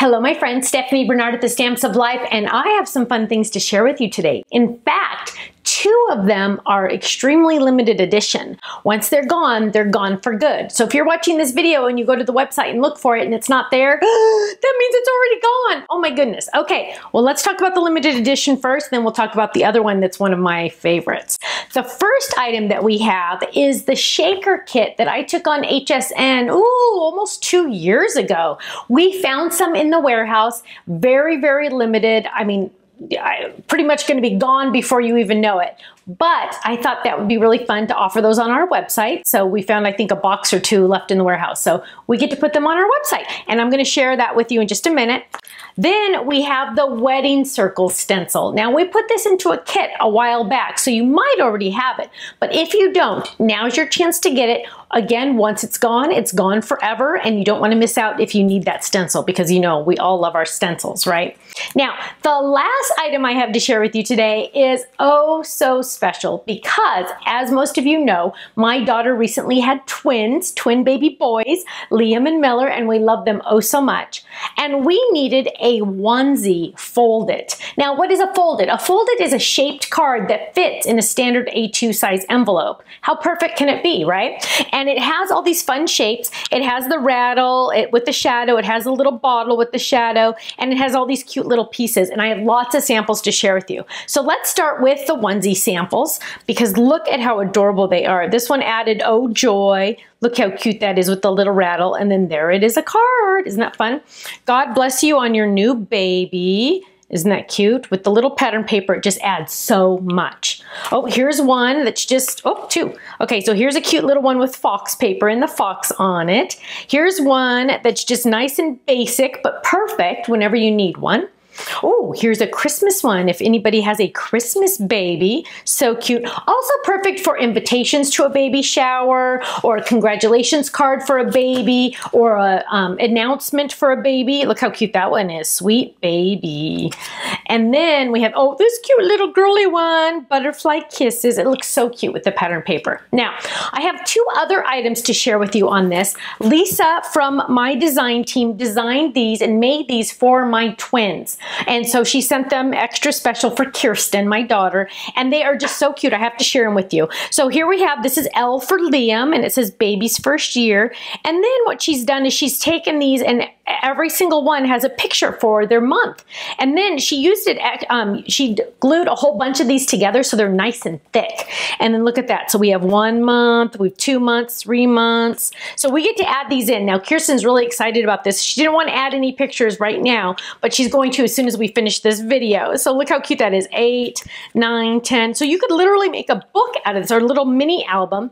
Hello my friends, Stephanie Barnard at the Stamps of Life, and I have some fun things to share with you today. In fact, two of them are extremely limited edition. Once they're gone for good. So if you're watching this video and you go to the website and look for it and it's not there, that means it's already gone. Oh my goodness. Okay, well let's talk about the limited edition first, then we'll talk about the other one that's one of my favorites. The first item that we have is the shaker kit that I took on HSN, almost 2 years ago. We found some in the warehouse, very, very limited. I mean, pretty much going to be gone before you even know it. But I thought that would be really fun to offer those on our website. So we found, I think, a box or two left in the warehouse. So we get to put them on our website. And I'm going to share that with you in just a minute. Then we have the wedding circle stencil. Now we put this into a kit a while back, so you might already have it. But if you don't, now's your chance to get it. Again, once it's gone forever, and you don't want to miss out if you need that stencil, because you know we all love our stencils, right? Now, the last item I have to share with you today is oh so special, because as most of you know, my daughter recently had twin baby boys, Liam and Miller, and we love them oh so much. And we needed a onesie fold-it. Now, what is a fold-it? A fold-it is a shaped card that fits in a standard A2 size envelope. How perfect can it be, right? And it has all these fun shapes. It has the rattle with the shadow. It has a little bottle with the shadow, and it has all these cute little pieces. And I have lots of samples to share with you. So let's start with the onesie samples, because look at how adorable they are. This one added oh joy. Look how cute that is with the little rattle. And then there it is, a card. Isn't that fun? God bless you on your new baby. Isn't that cute? With the little pattern paper, it just adds so much. Oh, here's one that's just, oh, two. Okay, so here's a cute little one with fox paper and the fox on it. Here's one that's just nice and basic, but perfect whenever you need one. Oh, here's a Christmas one if anybody has a Christmas baby. So cute. Also perfect for invitations to a baby shower, or a congratulations card for a baby, or a announcement for a baby. Look how cute that one is. Sweet baby. And then we have, oh, this cute little girly one, Butterfly Kisses. It looks so cute with the pattern paper. Now, I have two other items to share with you on this. Lisa from my design team designed these and made these for my twins. And so she sent them extra special for Kirsten, my daughter, and they are just so cute. I have to share them with you. So here we have, this is L for Liam, and it says baby's first year. And then what she's done is she's taken these, and every single one has a picture for their month. And then she used it, she glued a whole bunch of these together so they're nice and thick. And then look at that. So we have 1 month, we have 2 months, 3 months. So we get to add these in. Now Kirsten's really excited about this. She didn't want to add any pictures right now, but she's going to as soon as we finish this video. So look how cute that is. 8, 9, 10. So you could literally make a book out of this, or a little mini album,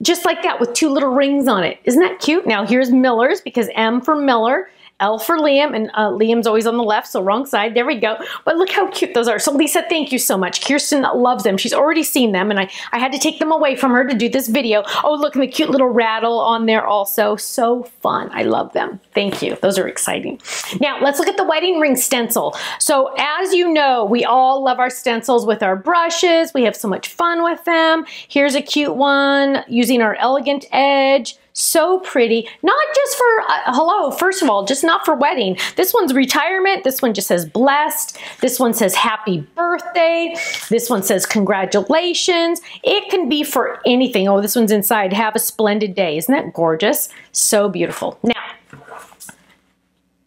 just like that, with 2 little rings on it. Isn't that cute? Now here's Miller's, because M for Miller, L for Liam, and Liam's always on the left, so wrong side. There we go. But look how cute those are. So Lisa, thank you so much. Kirsten loves them. She's already seen them, and I had to take them away from her to do this video. Oh, look, and the cute little rattle on there also. So fun. I love them. Thank you. Those are exciting. Now, let's look at the wedding ring stencil. So as you know, we all love our stencils with our brushes. We have so much fun with them. Here's a cute one using our elegant edge. So pretty. Not just for, hello, first of all, just not for wedding. This one's retirement. This one just says blessed. This one says happy birthday. This one says congratulations. It can be for anything. Oh, this one's inside. Have a splendid day. Isn't that gorgeous? So beautiful. Now,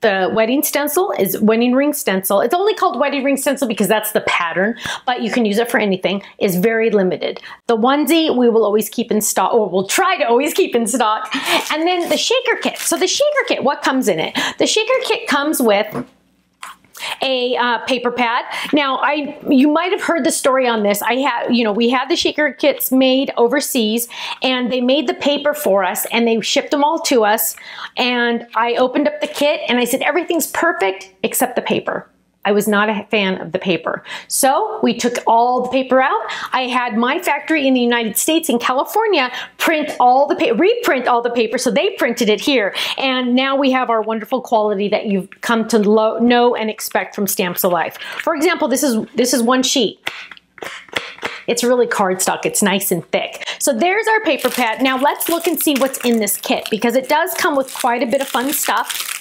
the wedding stencil is wedding ring stencil. It's only called wedding ring stencil because that's the pattern, but you can use it for anything. It's very limited. The onesie we will always keep in stock, or we'll try to always keep in stock. And then the shaker kit. So the shaker kit, what comes in it? The shaker kit comes with a paper pad. Now, you might have heard the story on this. We had the shaker kits made overseas, and they made the paper for us, and they shipped them all to us. And I opened up the kit, and I said, everything's perfect except the paper. I was not a fan of the paper. So we took all the paper out. I had my factory in the United States in California reprint all the paper, so they printed it here. And now we have our wonderful quality that you've come to know and expect from Stamps of Life. For example, this is one sheet. It's really cardstock. It's nice and thick. So there's our paper pad. Now let's look and see what's in this kit, because it does come with quite a bit of fun stuff.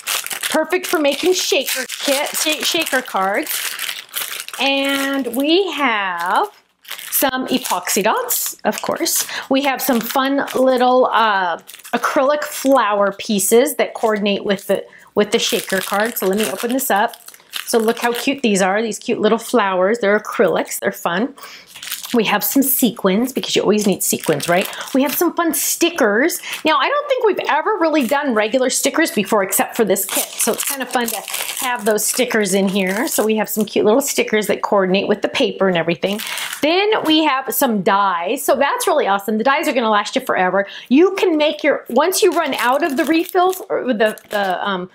Perfect for making shaker cards. And we have some epoxy dots, of course. We have some fun little acrylic flower pieces that coordinate with the shaker card. So let me open this up. So look how cute these are, these cute little flowers. They're acrylics, they're fun. We have some sequins, because you always need sequins, right? We have some fun stickers. Now, I don't think we've ever really done regular stickers before except for this kit. So it's kind of fun to have those stickers in here. So we have some cute little stickers that coordinate with the paper and everything. Then we have some dies. So that's really awesome. The dies are gonna last you forever. You can make your, once you run out of the refills or the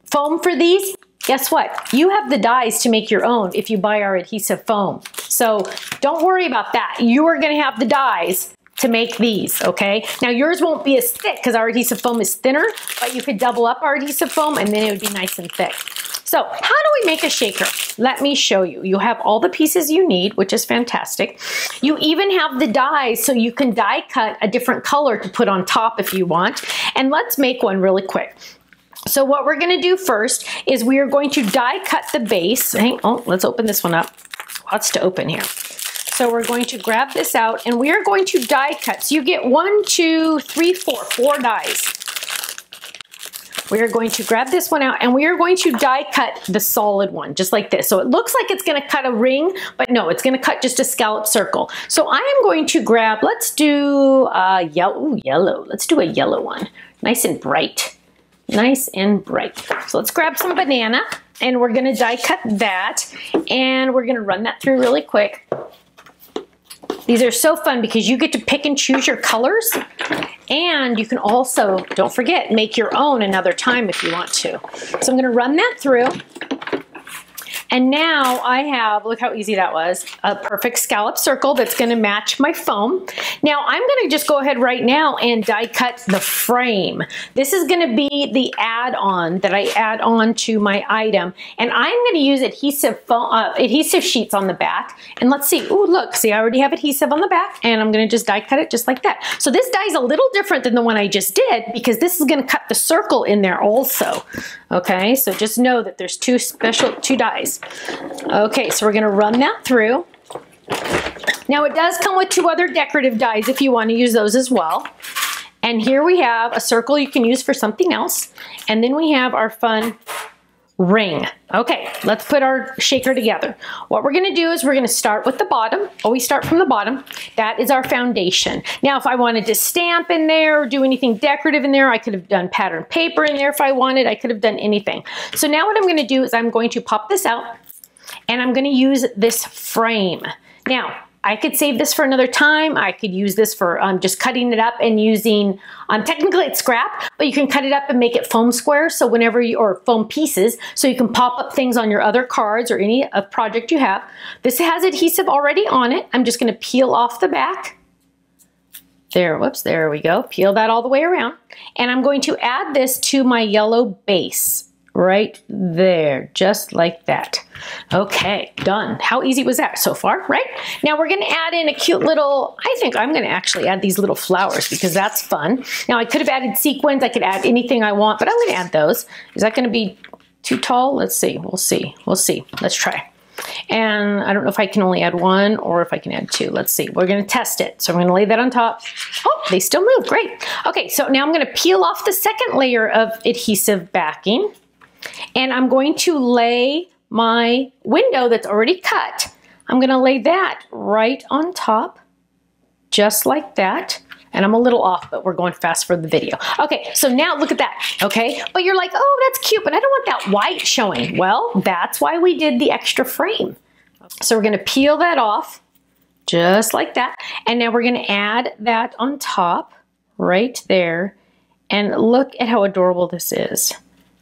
foam for these, guess what? You have the dies to make your own if you buy our adhesive foam. So don't worry about that. You are gonna have the dies to make these, okay? Now yours won't be as thick because our adhesive foam is thinner, but you could double up our adhesive foam and then it would be nice and thick. So how do we make a shaker? Let me show you. You have all the pieces you need, which is fantastic. You even have the dies so you can die cut a different color to put on top if you want. And let's make one really quick. So what we're gonna do first is we are going to die cut the base. Oh, let's open this one up. Lots to open here. So we're going to grab this out and we are going to die cut. So you get 1, 2, 3, 4 dies. We are going to grab this one out and we are going to die cut the solid one, just like this. So it looks like it's gonna cut a ring, but no, it's gonna cut just a scallop circle. So I am going to grab, let's do yellow. Let's do a yellow one, nice and bright. Nice and bright. So let's grab some banana and we're gonna die cut that and we're gonna run that through really quick. These are so fun because you get to pick and choose your colors and you can also, don't forget, make your own another time if you want to. So I'm gonna run that through. And now I have, look how easy that was, a perfect scallop circle that's gonna match my foam. Now I'm gonna just go ahead right now and die cut the frame. This is gonna be the add-on that I add on to my item. And I'm gonna use adhesive sheets on the back. And let's see, ooh, look, see, I already have adhesive on the back and I'm gonna just die cut it just like that. So this die is a little different than the one I just did because this is gonna cut the circle in there also. Okay, so just know that there's two dies. Okay, so we're gonna run that through. Now it does come with 2 other decorative dies if you want to use those as well. And here we have a circle you can use for something else. And then we have our fun ring. Okay, let's put our shaker together. What we're gonna do is we're gonna start with the bottom. Always start from the bottom. That is our foundation. Now, if I wanted to stamp in there or do anything decorative in there, I could have done pattern paper in there if I wanted. I could have done anything. So now what I'm gonna do is I'm going to pop this out and I'm gonna use this frame. Now, I could save this for another time. I could use this for just cutting it up and using, technically it's scrap, but you can cut it up and make it foam squares. So whenever you, or foam pieces, so you can pop up things on your other cards or any project you have. This has adhesive already on it. I'm just gonna peel off the back. There, whoops, there we go. Peel that all the way around. And I'm going to add this to my yellow base. Right there, just like that. Okay, done. How easy was that so far, right? Now we're gonna add in a cute little, I think I'm gonna actually add these little flowers because that's fun. Now I could have added sequins, I could add anything I want, but I'm gonna add those. Is that gonna be too tall? Let's see, we'll see. Let's try. And I don't know if I can only add 1 or if I can add 2. Let's see, we're gonna test it. So I'm gonna lay that on top. Oh, they still move, great. Okay, so now I'm gonna peel off the second layer of adhesive backing. And I'm going to lay my window that's already cut. I'm gonna lay that right on top, just like that. And I'm a little off, but we're going fast for the video. Okay, so now look at that, okay? But you're like, oh, that's cute, but I don't want that white showing. Well, that's why we did the extra frame. So we're gonna peel that off, just like that. And now we're gonna add that on top, right there. And look at how adorable this is.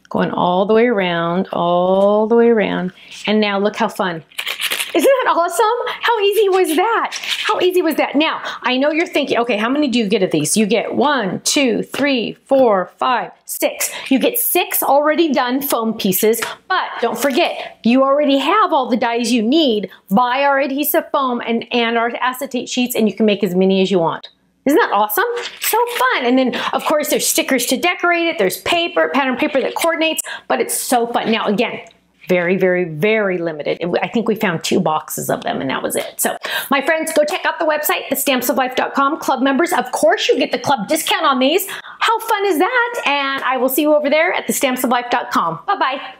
Going all the way around, all the way around. And now look how fun. Isn't that awesome? How easy was that? How easy was that? Now, I know you're thinking, okay, how many do you get of these? You get 1, 2, 3, 4, 5, 6. You get 6 already done foam pieces, but don't forget, you already have all the dies you need. Buy our adhesive foam and our acetate sheets and you can make as many as you want. Isn't that awesome? So fun. And then, of course, there's stickers to decorate it. There's paper, pattern paper that coordinates, but it's so fun. Now, again, very, very, very limited. I think we found 2 boxes of them and that was it. So my friends, go check out the website, thestampsoflife.com. Club members, of course, you get the club discount on these. How fun is that? And I will see you over there at thestampsoflife.com. Bye-bye.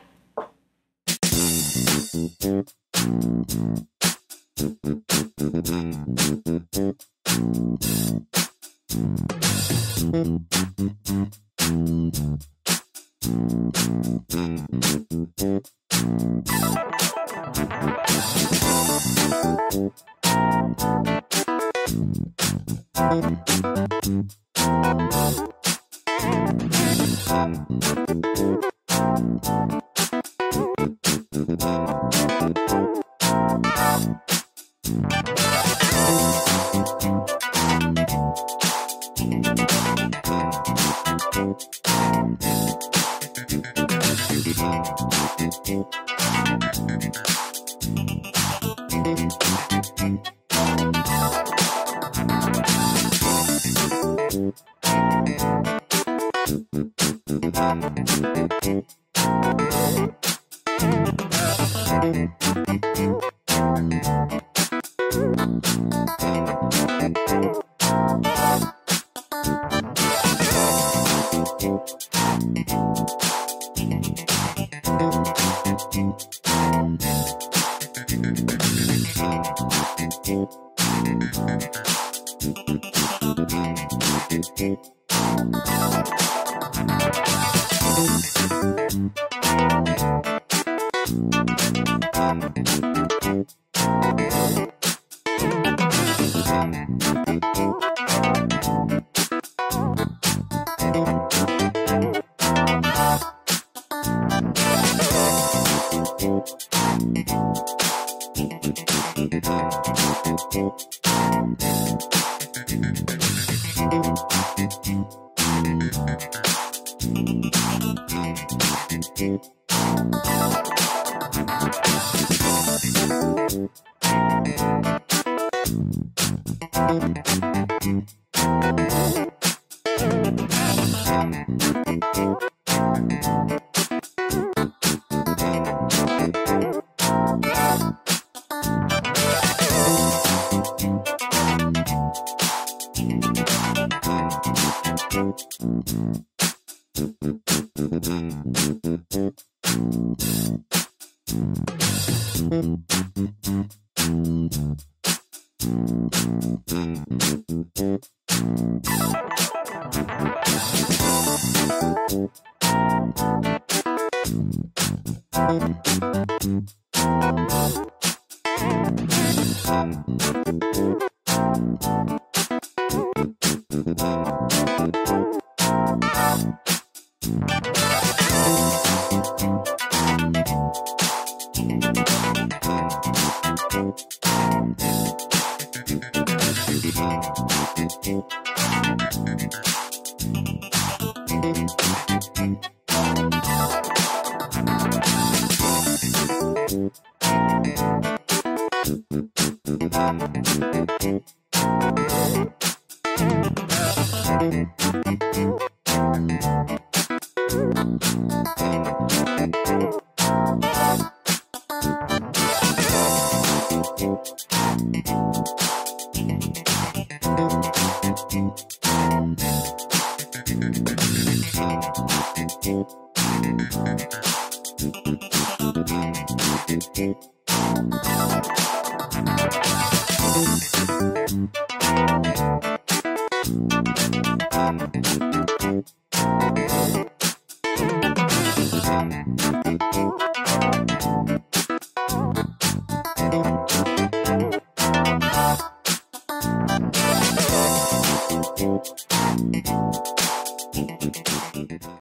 Thank you.